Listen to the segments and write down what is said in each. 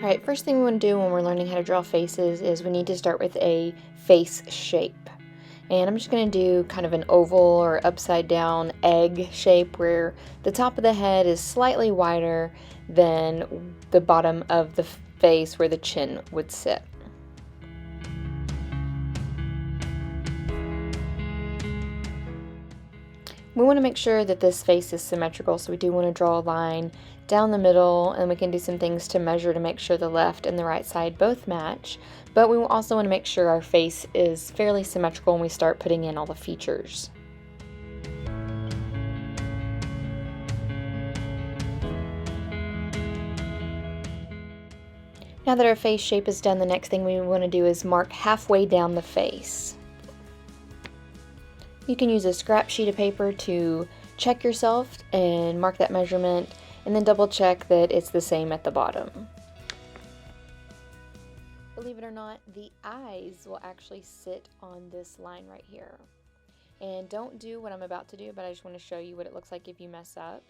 Alright, first thing we want to do when we're learning how to draw faces is we need to start with a face shape. And I'm just going to do kind of an oval or upside down egg shape where the top of the head is slightly wider than the bottom of the face where the chin would sit. We want to make sure that this face is symmetrical, so we do want to draw a line down the middle, and we can do some things to measure to make sure the left and the right side both match, but we also want to make sure our face is fairly symmetrical when we start putting in all the features. Now that our face shape is done, the next thing we want to do is mark halfway down the face. You can use a scrap sheet of paper to check yourself and mark that measurement, and then double check that it's the same at the bottom. Believe it or not, the eyes will actually sit on this line right here. And don't do what I'm about to do, but I just want to show you what it looks like if you mess up.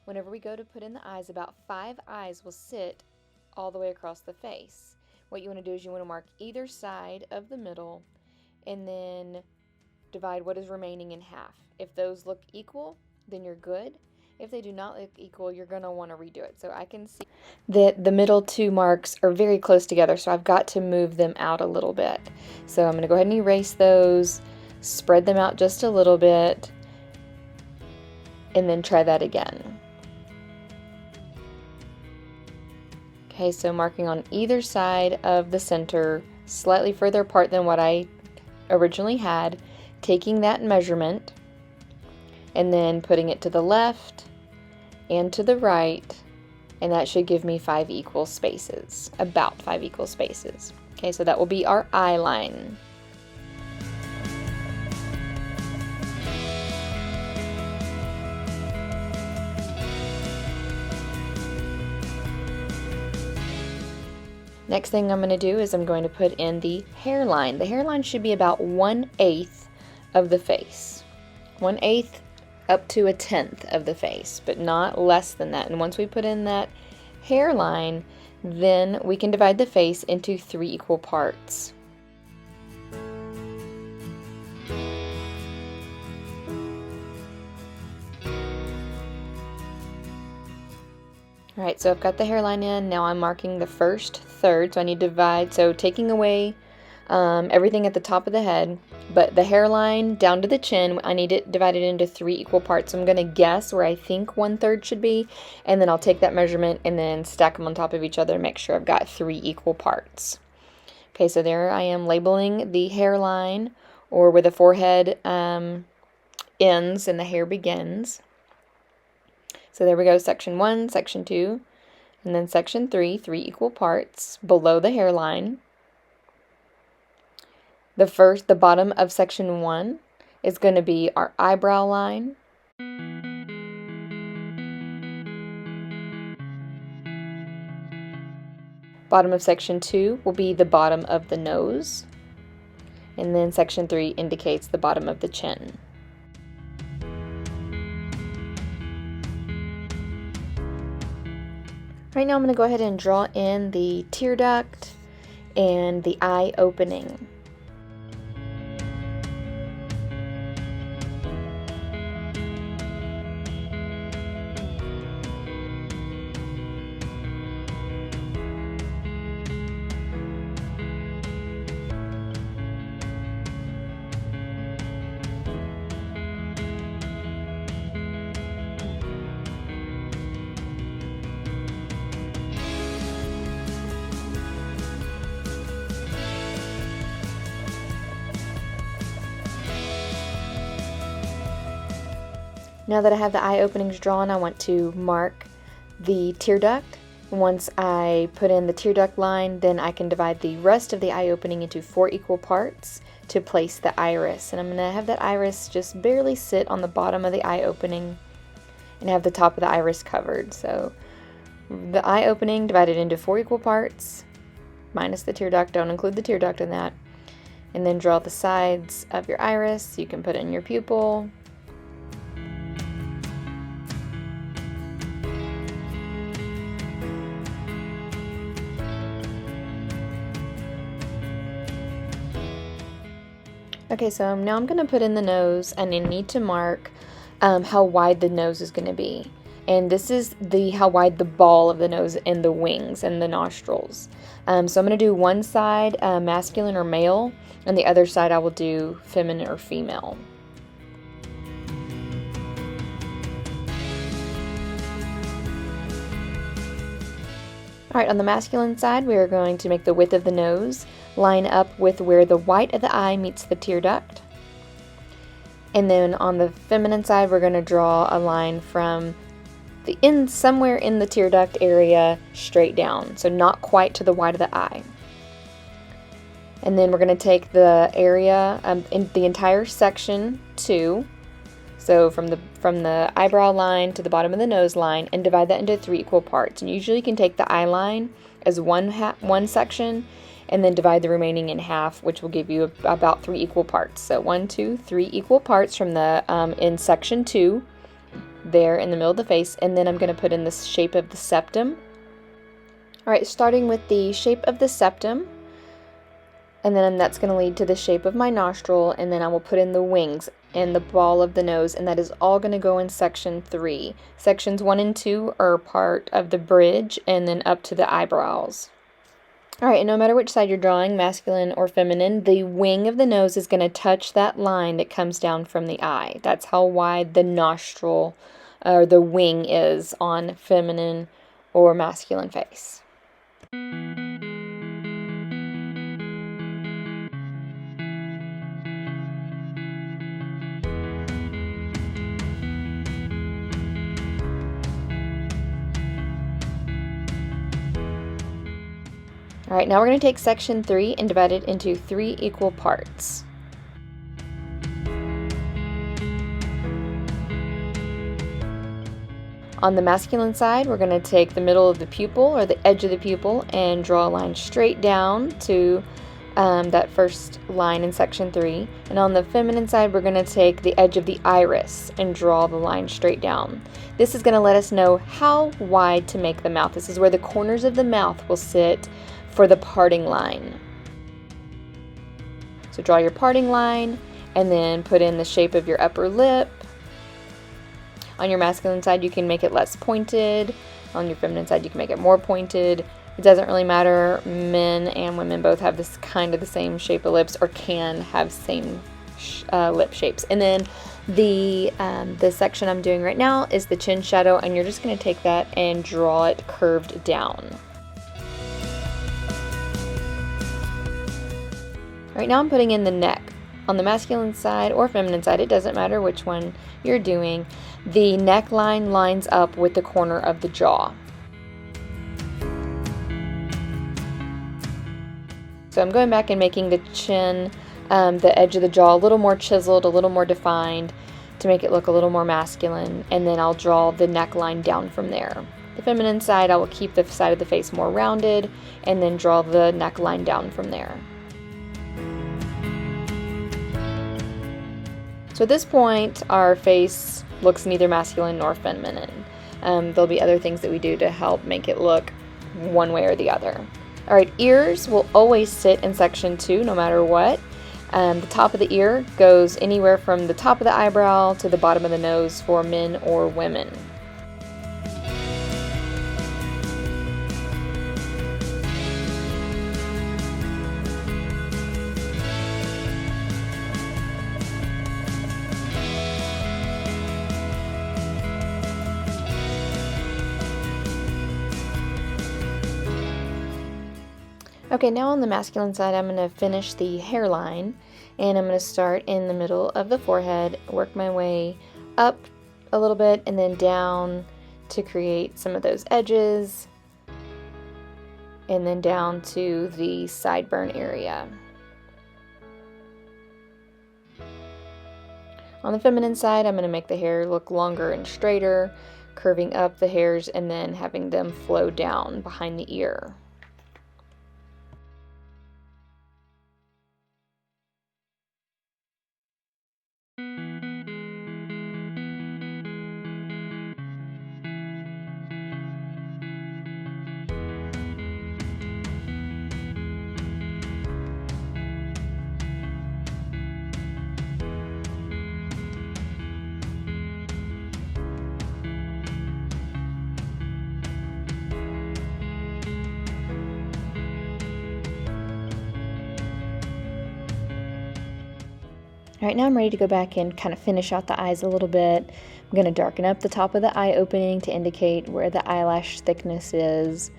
Whenever we go to put in the eyes, about 5 eyes will sit all the way across the face. What you want to do is you want to mark either side of the middle and then divide what is remaining in half. If those look equal, then you're good. If they do not look equal, you're going to want to redo it. So I can see that the middle 2 marks are very close together, so I've got to move them out a little bit. So I'm going to go ahead and erase those, spread them out just a little bit, and then try that again. Okay, so marking on either side of the center, slightly further apart than what I originally had, taking that measurement and then putting it to the left and to the right, and that should give me 5 equal spaces, about 5 equal spaces. Okay, so that will be our eye line. Next thing I'm going to do is I'm going to put in the hairline. The hairline should be about 1/8 of the face. 1/8 up to 1/10 of the face, but not less than that. And once we put in that hairline, then we can divide the face into 3 equal parts. Alright, so I've got the hairline in. Now I'm marking the first third, so I need to divide, so taking away everything at the top of the head, but the hairline down to the chin, I need it divided into 3 equal parts. So I'm going to guess where I think 1/3 should be, and then I'll take that measurement and then stack them on top of each other and make sure I've got 3 equal parts. Okay, so there I am labeling the hairline, or where the forehead ends and the hair begins. So there we go, section 1, section 2, and then section 3, 3 equal parts below the hairline. The bottom of section 1 is going to be our eyebrow line. Bottom of section 2 will be the bottom of the nose. And then section 3 indicates the bottom of the chin. Right now I'm going to go ahead and draw in the tear duct and the eye opening. Now that I have the eye openings drawn, I want to mark the tear duct. Once I put in the tear duct line, then I can divide the rest of the eye opening into 4 equal parts to place the iris. And I'm going to have that iris just barely sit on the bottom of the eye opening and have the top of the iris covered. So the eye opening divided into 4 equal parts, minus the tear duct. Don't include the tear duct in that. And then draw the sides of your iris. You can put in your pupil. Okay, so now I'm going to put in the nose, and I need to mark how wide the nose is going to be. And this is how wide the ball of the nose and the wings and the nostrils. So I'm going to do one side masculine or male, and the other side I will do feminine or female. Alright, on the masculine side, we are going to make the width of the nose line up with where the white of the eye meets the tear duct. And then on the feminine side, we're going to draw a line from the end, somewhere in the tear duct area, straight down. So not quite to the white of the eye. And then we're going to take the area, in the entire section 2, so from the eyebrow line to the bottom of the nose line, and divide that into 3 equal parts. And usually you can take the eye line as one section, and then divide the remaining in half, which will give you about 3 equal parts. So 1, 2, 3 equal parts from the in section 2, there in the middle of the face, and then I'm going to put in the shape of the septum. Alright, starting with the shape of the septum, and then that's going to lead to the shape of my nostril, and then I will put in the wings and the ball of the nose, and that is all going to go in section 3. Sections 1 and 2 are part of the bridge, and then up to the eyebrows. Alright, and no matter which side you're drawing, masculine or feminine, the wing of the nose is going to touch that line that comes down from the eye. That's how wide the nostril or the wing is on feminine or masculine face. Alright, now we're going to take section 3 and divide it into 3 equal parts. On the masculine side, we're going to take the middle of the pupil or the edge of the pupil and draw a line straight down to that first line in section 3. And on the feminine side, we're going to take the edge of the iris and draw the line straight down. This is going to let us know how wide to make the mouth. This is where the corners of the mouth will sit for the parting line. So draw your parting line and then put in the shape of your upper lip. On your masculine side, you can make it less pointed. On your feminine side, you can make it more pointed. It doesn't really matter. Men and women both have this kind of the same shape of lips, or can have same lip shapes. And then the section I'm doing right now is the chin shadow, and you're just going to take that and draw it curved down. Right now I'm putting in the neck. On the masculine side or feminine side, it doesn't matter which one you're doing, the neckline lines up with the corner of the jaw. So I'm going back and making the chin, the edge of the jaw a little more chiseled, a little more defined to make it look a little more masculine, and then I'll draw the neckline down from there. The feminine side, I will keep the side of the face more rounded and then draw the neckline down from there. So at this point, our face looks neither masculine nor feminine. There'll be other things that we do to help make it look one way or the other. Alright, ears will always sit in section 2 no matter what. The top of the ear goes anywhere from the top of the eyebrow to the bottom of the nose for men or women. Okay, now on the masculine side, I'm going to finish the hairline, and I'm going to start in the middle of the forehead, work my way up a little bit, and then down to create some of those edges, and then down to the sideburn area. On the feminine side, I'm going to make the hair look longer and straighter, curving up the hairs and then having them flow down behind the ear. All right, now I'm ready to go back and kind of finish out the eyes a little bit. I'm going to darken up the top of the eye opening to indicate where the eyelash thickness is.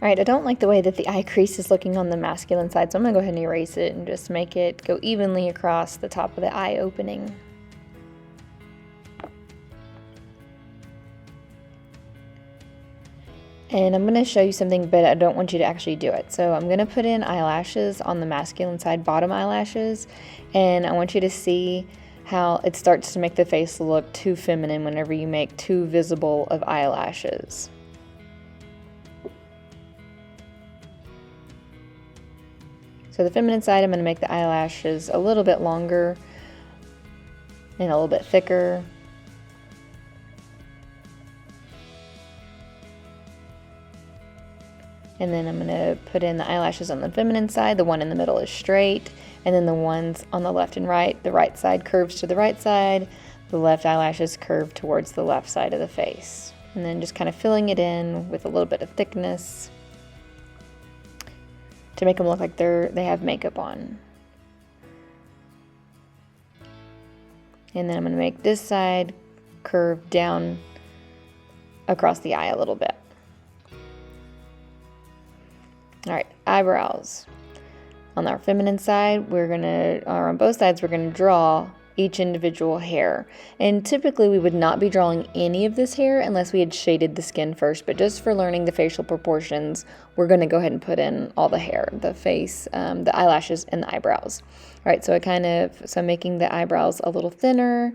Alright, I don't like the way that the eye crease is looking on the masculine side, so I'm going to go ahead and erase it and just make it go evenly across the top of the eye opening. And I'm going to show you something, but I don't want you to actually do it. So I'm going to put in eyelashes on the masculine side, bottom eyelashes, and I want you to see how it starts to make the face look too feminine whenever you make too visible of eyelashes. So the feminine side, I'm going to make the eyelashes a little bit longer and a little bit thicker. And then I'm going to put in the eyelashes on the feminine side. The one in the middle is straight, and then the ones on the left and right, the right side curves to the right side, the left eyelashes curve towards the left side of the face. And then just kind of filling it in with a little bit of thickness to make them look like they have makeup on. And then I'm going to make this side curve down across the eye a little bit. Alright, eyebrows. On our feminine side, or on both sides, we're going to draw each individual hair. And typically we would not be drawing any of this hair unless we had shaded the skin first, but just for learning the facial proportions, we're going to go ahead and put in all the hair, the face, the eyelashes, and the eyebrows. All right, so I'm making the eyebrows a little thinner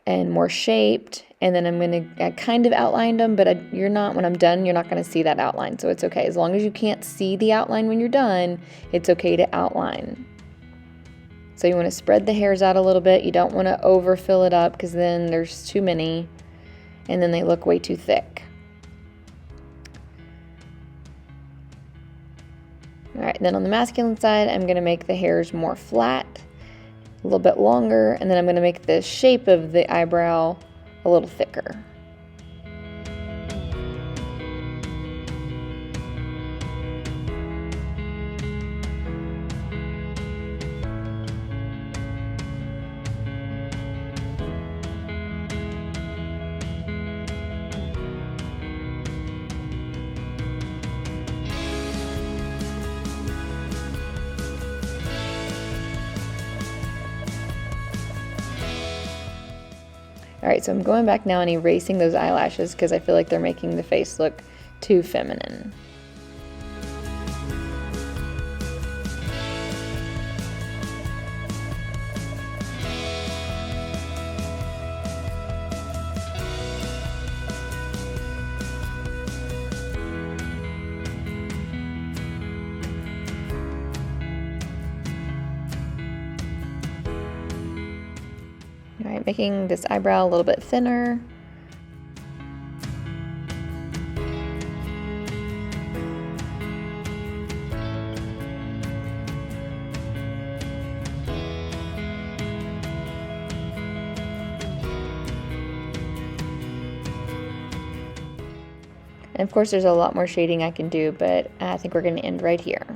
and more shaped, and then I'm going to kind of outline them, but when I'm done, you're not going to see that outline, so it's okay. As long as you can't see the outline when you're done, it's okay to outline. So you want to spread the hairs out a little bit. You don't want to overfill it up because then there's too many and then they look way too thick. Alright, then on the masculine side, I'm going to make the hairs more flat, a little bit longer, and then I'm going to make the shape of the eyebrow a little thicker. Alright, so I'm going back now and erasing those eyelashes because I feel like they're making the face look too feminine. Alright, making this eyebrow a little bit thinner. And of course there's a lot more shading I can do, but I think we're going to end right here.